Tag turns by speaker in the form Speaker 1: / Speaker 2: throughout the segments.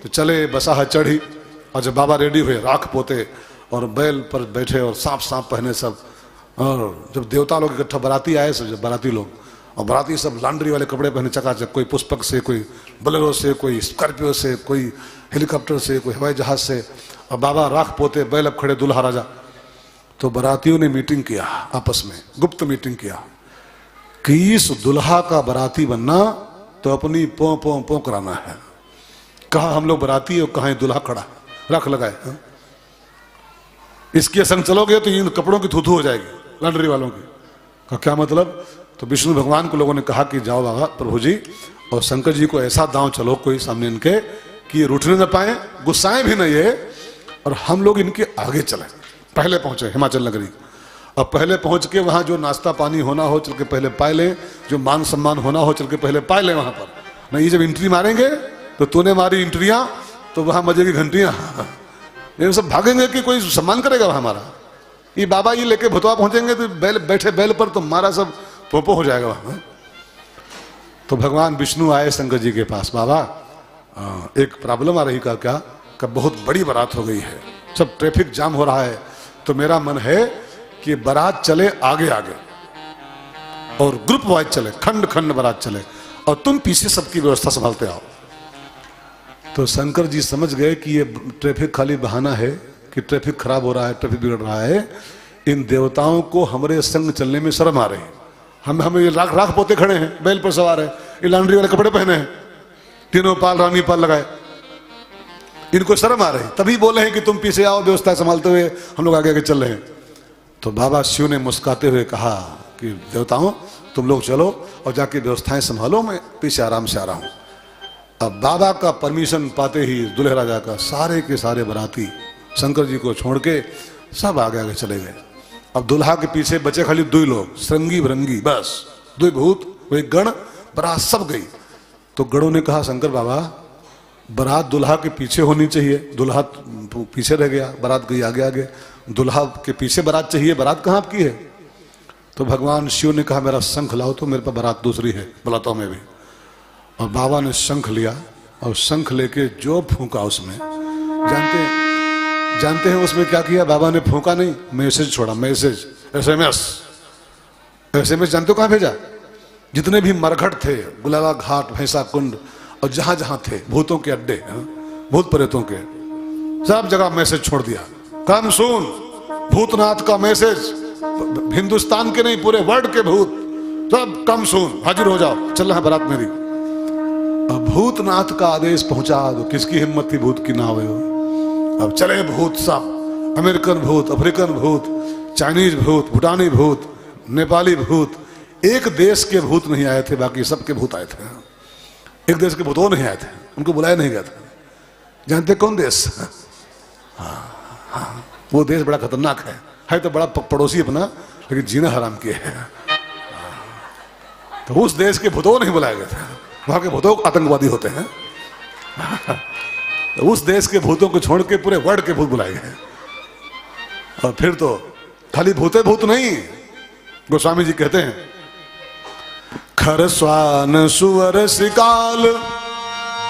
Speaker 1: तो चले, बसाह चढ़ी, और जब बाबा रेडी हुए, राख पोते और बैल पर बैठे और सांप पहने सब, और जब देवता लोग इकट्ठा बाराती आए सब, जब बाराती लोग, और बाराती सब लॉन्ड्री वाले कपड़े पहने चकाचक, कोई पुष्पक से, कोई बोलेरो से, कोई स्कॉर्पियो से, कोई हेलीकॉप्टर से, कोई हवाई जहाज से, और बाबा राख पोते, बैल अब खड़े, दूल्हा राजा। तो बारातियों ने मीटिंग किया आपस में, गुप्त मीटिंग किया कि इस दुल्हा का बाराती बनना तो अपनी पो कराना है। कहा हम लोग बाराती और कहा दुल्हा खड़ा, रख लगाए, इसके संग चलोगे तो इन कपड़ों की थूथू हो जाएगी लॉन्ड्री वालों की। का क्या मतलब? तो विष्णु भगवान को लोगों ने कहा कि जाओ बाबा प्रभु जी, और शंकर जी को ऐसा दांव चलो कोई सामने इनके कि ये रूठने न पाए, गुस्साएं भी नहीं ये, और हम लोग इनके आगे चले। पहले पहुंचे हिमाचल नगरी, और पहले पहुंच के वहां जो नाश्ता पानी होना हो चल के पहले पाए लें, जो मान सम्मान होना हो चल के पहले पाए लें वहां पर। नहीं जब एंट्री मारेंगे तो तूने मारी एंट्रियां तो वहां मजे की घंटियां, ये सब भागेंगे कि कोई सम्मान करेगा वहां हमारा। ये बाबा ये लेके भुतवा पहुंचेंगे तो बैल बैठे बैल पर तो मारा सब पोपो हो जाएगा वहां। तो भगवान विष्णु आए शंकर जी के पास, बाबा एक प्रॉब्लम आ रही का क्या? का बहुत बड़ी बारात हो गई है, सब ट्रैफिक जाम हो रहा है, तो मेरा मन है कि बारात चले आगे आगे और ग्रुप वाइज चले, खंड खंड बारात चले, और तुम पीछे सबकी व्यवस्था संभालते आओ। तो शंकर जी समझ गए कि ये ट्रैफिक खाली बहाना है कि ट्रैफिक खराब हो रहा है, ट्रैफिक बिगड़ रहा है, इन देवताओं को हमारे संग चलने में शर्म आ रही है। हम ये राख पोते खड़े हैं, बैल पर सवार है, ये लॉन्ड्री वाले कपड़े पहने हैं, तीनों पाल रानी पाल लगाए, इनको शर्म आ रही, तभी बोले हैं कि तुम पीछे आओ व्यवस्था संभालते हुए, हम लोग आगे आगे चल रहे हैं। तो बाबा शिव ने मुस्कुराते हुए कहा कि देवताओं तुम लोग चलो और जाके व्यवस्थाएं संभालो, मैं पीछे आराम से आ रहा हूं। अब बाबा का परमिशन पाते ही दुल्हे राजा का सारे के सारे बाराती शंकर जी को छोड़ के सब आगे आगे चले गए। अब दुल्हा के पीछे बचे खाली दो लोग, श्रृंगी भृंगी, बस दो भूत, वो एक गण, बारात सब गई। तो गणों ने कहा शंकर बाबा बारात दुल्हा के पीछे होनी चाहिए, दुल्हा पीछे रह गया, बारात गई आगे आगे, दुल्हा के पीछे बारात चाहिए, बारात कहाँ आपकी है? तो भगवान शिव ने कहा मेरा शंख लाओ, तो मेरे पास बारात दूसरी है, बुलाता हूं मैं भी। और बाबा ने शंख लिया और शंख लेके जो फूंका उसमें, जानते हैं उसमें क्या किया? बाबा ने फूंका नहीं, मैसेज छोड़ा, मैसेज, एसएमएस जानते हो कहां भेजा? जितने भी मरघट थे, गुलाबा घाट, भैंसा कुंड, और जहां जहां थे भूतों के अड्डे, भूत प्रेतों के, सब जगह मैसेज छोड़ दिया, कम सुन भूतनाथ का मैसेज, हिंदुस्तान के नहीं पूरे वर्ल्ड के भूत सब कम सुन, हाजिर हो जाओ, चल रहा है बारात मेरी। अब भूतनाथ का आदेश पहुंचा दो, किसकी हिम्मत थी भूत की ना हो। अब चले भूत सब, अमेरिकन भूत, अफ्रीकन भूत, चाइनीज भूत, भूटानी भूत, नेपाली भूत, एक देश के भूत नहीं आए थे, बाकी सबके भूत आए थे। एक देश के भूत वो नहीं आए थे, उनको बुलाया नहीं गया था। जानते कौन देश? हाँ, वो देश बड़ा खतरनाक है तो बड़ा पड़ोसी अपना, लेकिन जीना हराम किए है। तो उस देश के भूतों नहीं बुलाए गए थे, वहां के भूतों आतंकवादी होते हैं। तो उस देश के भूतों को छोड़ के पूरे वर्ल्ड के भूत बुलाए गए। और फिर तो खाली भूते भूत नहीं, गोस्वामी जी कहते हैं खर स्वान सुअर शिकाल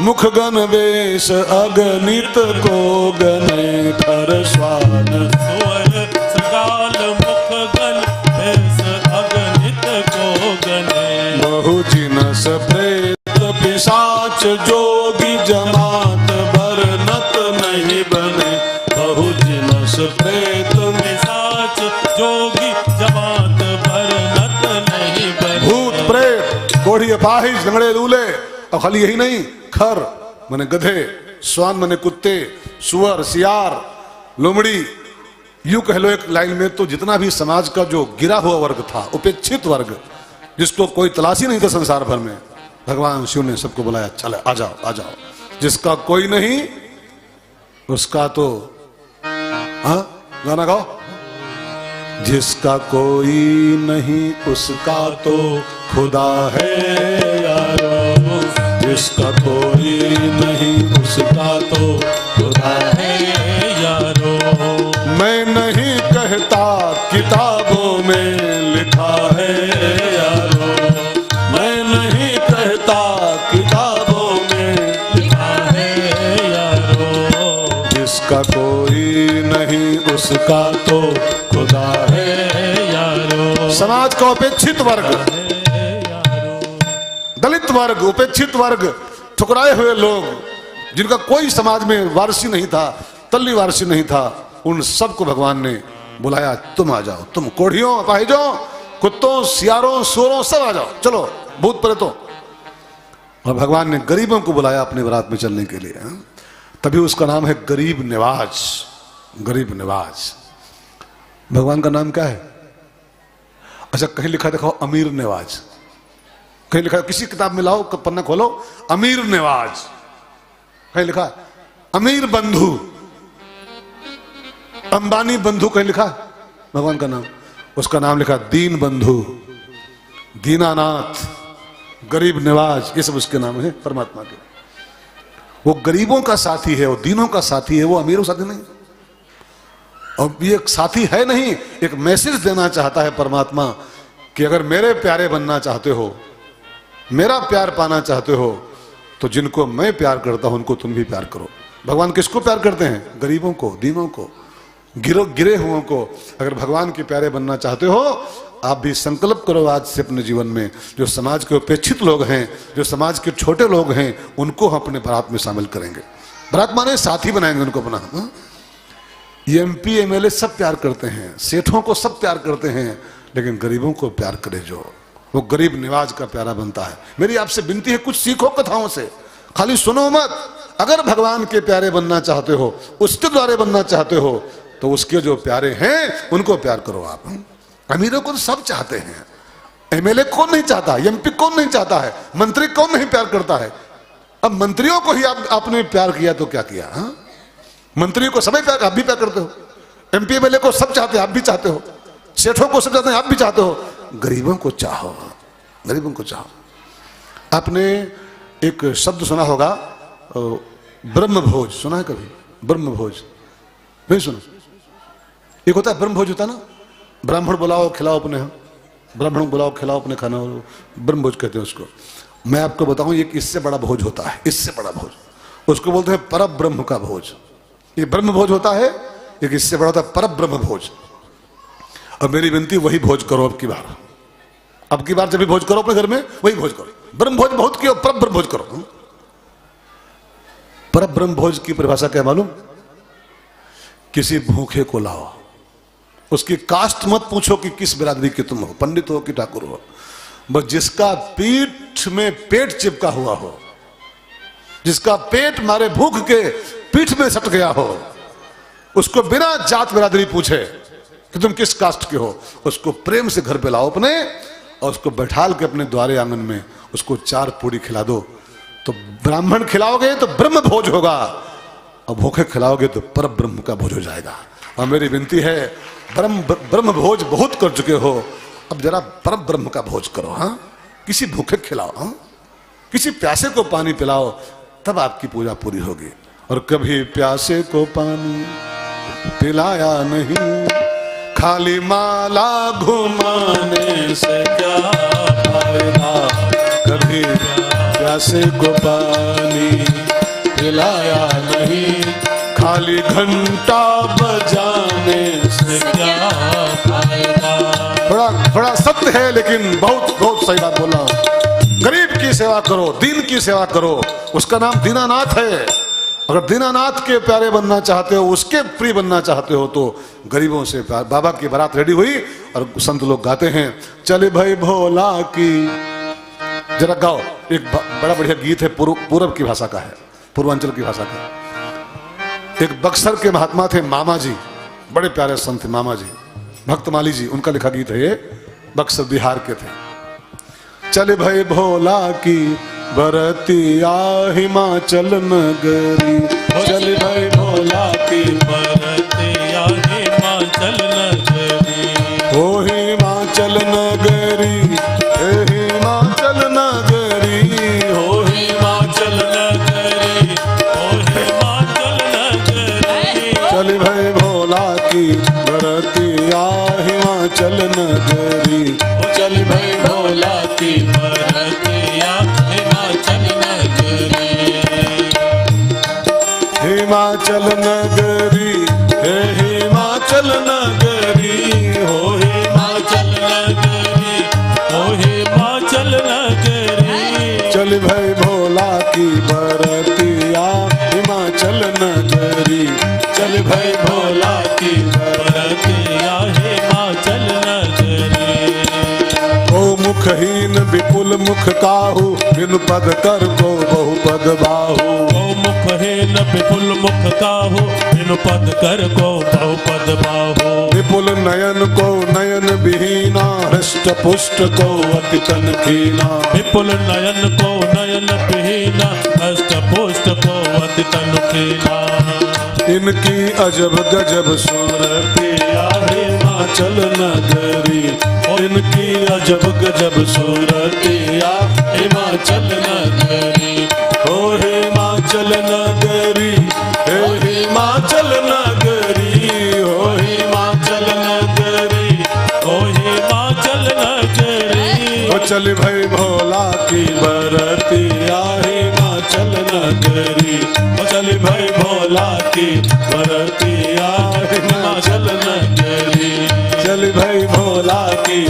Speaker 1: मुख गण वेश अगणित को गने। खर स्वान
Speaker 2: सुअर शिकाल मुख गण वेश अगणित को गने।
Speaker 1: बहु जिनस प्रेत पिशाच जोगी जमात बरनत नहीं बने।
Speaker 2: बहु जिनस प्रेत पिशाच जोगी जमात बरनत नहीं बने।
Speaker 1: भूत प्रेत कोढ़ी अपाहिज लंगड़े लूले, और खाली यही नहीं, खर माने गधे, स्वान माने कुत्ते, सुअर, सियार, लोमड़ी, यूं कह लो एक लाइन में तो जितना भी समाज का जो गिरा हुआ वर्ग था, उपेक्षित वर्ग, जिसको कोई तलाशी नहीं था संसार भर में, भगवान शिव ने सबको बुलाया, चले आ जाओ आ जाओ। जिसका कोई नहीं उसका तो, हाँ गाना गाओ। जिसका कोई नहीं उसका तो खुदा है यारो। जिसका कोई नहीं उसका तो खुदा है यारो। मैं नहीं कहता किताबों में लिखा है यारो। मैं नहीं कहता किताबों में लिखा है यारो। जिसका कोई नहीं उसका
Speaker 2: तो खुदा है यारो,
Speaker 1: समाज का उपेक्षित वर्ग, दलित वर्ग, उपेक्षित वर्ग, ठुकराए हुए लोग, जिनका कोई समाज में वारसी नहीं था, तल्ली वारसी नहीं था, उन सबको भगवान ने बुलाया, तुम आ जाओ, तुम कोढ़ियों, अपाहिजों, कुत्तों, सियारों, सूरों, सब आ जाओ, चलो भूत प्रेतों। और भगवान ने गरीबों को बुलाया अपने बारात में चलने के लिए। तभी उसका नाम है गरीब निवाज। गरीब निवाज भगवान का नाम क्या है? अच्छा, कहीं लिखा देखो अमीर निवाज, कहीं लिखा, किसी किताब में लाओ, पन्ना खोलो, अमीर निवाज, कहीं लिखा अमीर बंधु, अंबानी बंधु, कहीं लिखा भगवान का नाम? उसका नाम लिखा दीन बंधु, दीनानाथ, गरीब निवाज, ये सब उसके नाम है परमात्मा के। वो गरीबों का साथी है, वो दीनों का साथी है, वो अमीरों का साथी नहीं। और ये एक साथी है नहीं, एक मैसेज देना चाहता है परमात्मा कि अगर मेरे प्यारे बनना चाहते हो, मेरा प्यार पाना चाहते हो, तो जिनको मैं प्यार करता हूं उनको तुम भी प्यार करो। भगवान किसको प्यार करते हैं? गरीबों को, दीनों को, गिरे हुओं को। अगर भगवान के प्यारे बनना चाहते हो, आप भी संकल्प करो आज से अपने जीवन में, जो समाज के उपेक्षित लोग हैं, जो समाज के छोटे लोग हैं, उनको हम अपने बारात में शामिल करेंगे। बारात माने साथी बनाएंगे उनको अपना। एमपी एमएलए सब प्यार करते हैं, सेठों को सब प्यार करते हैं, लेकिन गरीबों को प्यार करे जो, वो गरीब निवाज का प्यारा बनता है। मेरी आपसे विनती है, कुछ सीखो कथाओं से, खाली सुनो मत। अगर भगवान के प्यारे बनना चाहते हो, उसके द्वारे बनना चाहते हो, तो उसके जो प्यारे हैं उनको प्यार करो आप। अमीरों को तो सब चाहते हैं, एमएलए कौन नहीं चाहता, एमपी कौन नहीं चाहता है, मंत्री कौन नहीं प्यार करता है। अब मंत्रियों को ही आपने प्यार किया तो क्या किया? मंत्रियों को सभी प्यार, आप भी प्यार करते हो। एमपी एमएलए को सब चाहते हैं, आप भी चाहते हो। सेठों को सब चाहते हैं, आप भी चाहते हो। गरीबों को चाहो, गरीबों को चाहो। आपने एक शब्द सुना होगा, ब्रह्मभोज, सुना है कभी? ब्रह्मभोज नहीं सुना? एक होता है ब्रह्मभोज, होता ना, ब्राह्मण बुलाओ खिलाओ अपने, ब्राह्मण बुलाओ खिलाओ अपने खाना, ब्रह्मभोज कहते हैं उसको। मैं आपको बताऊं, एक इससे बड़ा भोज होता है, इससे बड़ा भोज, उसको बोलते हैं पर ब्रह्म का भोज। ये ब्रह्म भोज होता है, एक इससे बड़ा होता है पर ब्रह्म भोज। अब मेरी विनती, वही भोज करो अब की बार। अब की बार जब भी भोज करो अपने घर में, वही भोज करो। ब्रह्म भोज बहुत किया, पर ब्रह्म भोज करो। पर ब्रह्म भोज की परिभाषा क्या मालूम? किसी भूखे को लाओ, उसकी कास्ट मत पूछो कि किस बिरादरी के तुम हो, पंडित हो कि ठाकुर हो, बस जिसका पीठ में पेट चिपका हुआ हो, जिसका पेट मारे भूख के पीठ में सट गया हो, उसको बिना जात बिरादरी पूछे कि तुम किस कास्ट के हो, उसको प्रेम से घर पे लाओ अपने, और उसको बैठाल के अपने द्वारे आंगन में उसको 4 पूड़ी खिला दो। तो ब्राह्मण खिलाओगे तो ब्रह्म भोज होगा, और भूखे खिलाओगे तो पर ब्रह्म का भोज हो जाएगा। और मेरी विनती है, ब्रह्म भोज बहुत कर चुके हो, अब जरा पर ब्रह्म का भोज करो। हाँ, किसी भूखे खिलाओ, हाँ, किसी प्यासे को पानी पिलाओ, तब आपकी पूजा पूरी होगी। और कभी प्यासे को पानी पिलाया नहीं, खाली माला घुमाने से क्या फायदा। कभी प्यासे को पानी पिलाया नहीं, खाली घंटा बजाने से क्या फायदा। थोड़ा सत्य है, लेकिन बहुत बहुत सही बात बोला। गरीब की सेवा करो, दीन की सेवा करो, उसका नाम दीनानाथ है। अगर दीनानाथ के प्यारे बनना चाहते हो, उसके प्रिय बनना चाहते हो, तो गरीबों से प्यार। बाबा की बारात रेडी हुई और संत लोग गाते हैं, चले भाई भोला की, जरा गाओ। एक बड़ा बढ़िया गीत है, पूर्व की भाषा का है, पूर्वांचल की भाषा का। एक बक्सर के महात्मा थे मामा जी, बड़े प्यारे संत थे मामा जी, भक्तमाली जी, उनका लिखा गीत है ये, बक्सर बिहार के थे। चल भाई भोला की बरतिया हिमाचल नगरी,
Speaker 2: चल भाई भोला की बरतिया हिमाचल नगरी।
Speaker 1: ओ हिमाचल नगरी, हिमाचल नगरी,
Speaker 2: ओ हिमाचल नगरी, ओ हिमाचल नगरी।
Speaker 1: चल भाई भोला की बरतिया हिमाचल नगरी,
Speaker 2: चल भाई भोला की बरतिया हिमाचल नगरी।
Speaker 1: हिमाचल नगरी, हे हिमाचल नगरी,
Speaker 2: हो हिमाचल नगरी, हो हिमाचल नगरी।
Speaker 1: चल भाई भोला की बरतिया हिमाचल नगरी,
Speaker 2: चल भाई भोला की बरतिया हिमाचल नगरी।
Speaker 1: ओ मुखहीन विपुल मुख काहू, बिन पद कर को बहुपद बाहू।
Speaker 2: ओ मुखहीन विपुल मुख काहू, बिनु पद कर को बहुपद बाहू।
Speaker 1: विपुल नयन को नयन विहीना, हृष्ट पुष्ट को अति तन कीना।
Speaker 2: विपुल नयन को नयन विहीना, हष्ट पुष्ट को अति तन कीना।
Speaker 1: इनकी अजब गजब सूरतिया हिमाचल नगरी,
Speaker 2: इनकी अजब गजब सूरतिया हिमाचल नगरी।
Speaker 1: ओ हिमाचल नगरी, हे हिमाचल नगरी,
Speaker 2: ओ हिमाचल नगरी, ओ हिमाचल नगरी।
Speaker 1: ओ चल भाई भोला की बरतिया हिमाचल नगरी,
Speaker 2: ओ चल भाई भोला की बरतिया हिमाचल नगरी।
Speaker 1: चल भाई भोला की